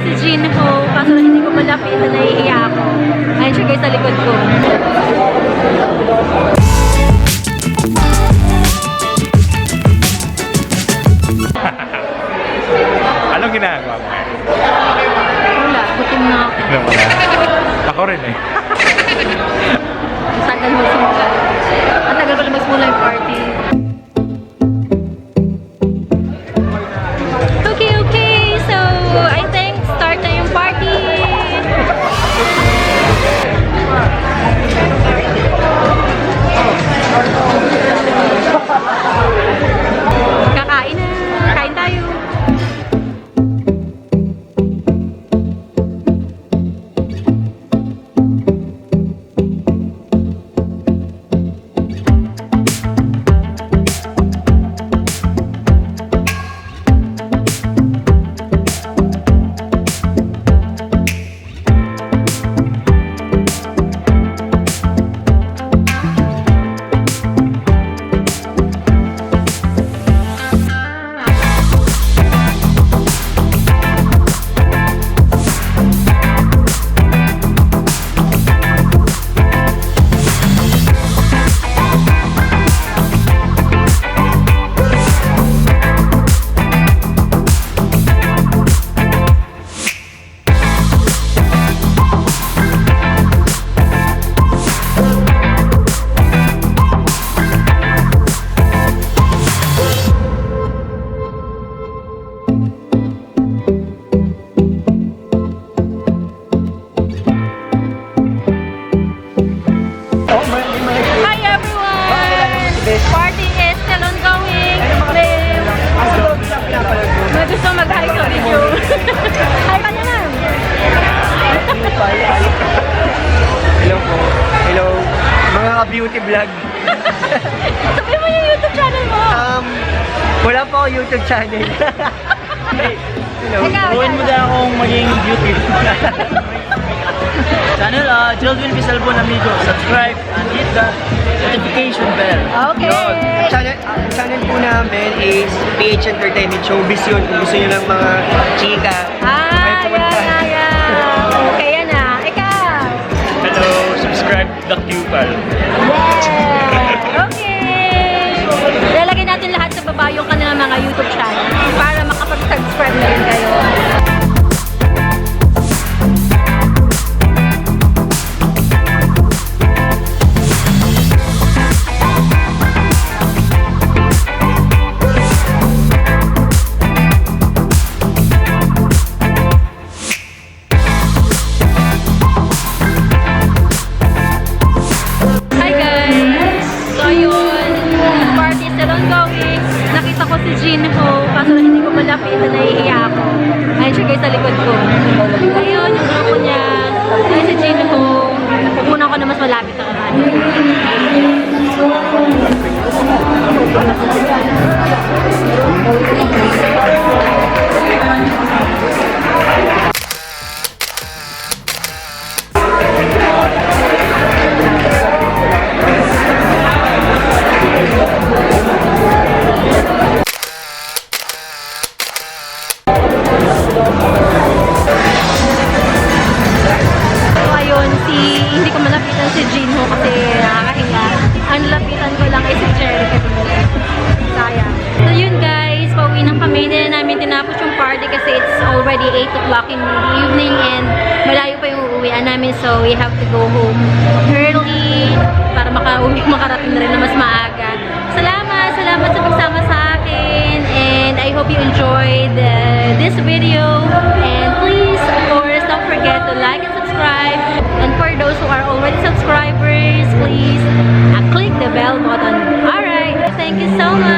si Jinho, kaso hindi ko malapitan, nahihiya ako. Ayun siya guys sa likod ko. Anong ginagawa mo? Wala, gutom na ako. Ano mo na? Ako rin eh. Ang tagal mo simula. Ang tagal ko na magsimula yung party. Okay. So, I think start na yung party. Kakain na. Kain tayo. Party is still ongoing. May gusto mag-hi sa video. Hi ka naman. Hello po. Hello. Mga beauty vlog. Sabi mo yung YouTube channel mo. Wala po ako YouTube channel. Hello. Turuan mo din akong maging beauty channel. Children Pisalbon Amigo. Subscribe and hit the notification bell. Okay. Channel po namin is PH Entertainment Showbiz yun. Kung gusto nyo ng mga chika. Okay, yan na. Ikaw. Hello, subscribe the Qpal. Yeah. Okay. Lalagay natin lahat sa baba yung kanilang mga YouTube channel para makapag-subscribe na rin kayo. Nakita ko si Jinho, kaso hindi ko malapitan, nahihiya ako. Ayun siya guys sa likod ko. Ayun, yung grupo niya. Ayun si Jinho. Pupunan ko na mas malapit na kanya. Hindi ko malapitan si Jinho kasi nakakahiya. Ang lapitan ko lang ay si Cherry kasi sayang. So yun guys, pauwi na kami. Hindi na namin tinapos yung party kasi it's already 8 o'clock in the evening and malayo pa yung uuwian namin, so we have to go home early para makarating na rin na mas maaga. Salamat sa pagsama sa akin and I hope you enjoyed this video, and please of course don't forget to like and subscribe, and for those who are already subscribers, please click the bell button. Alright, thank you so much.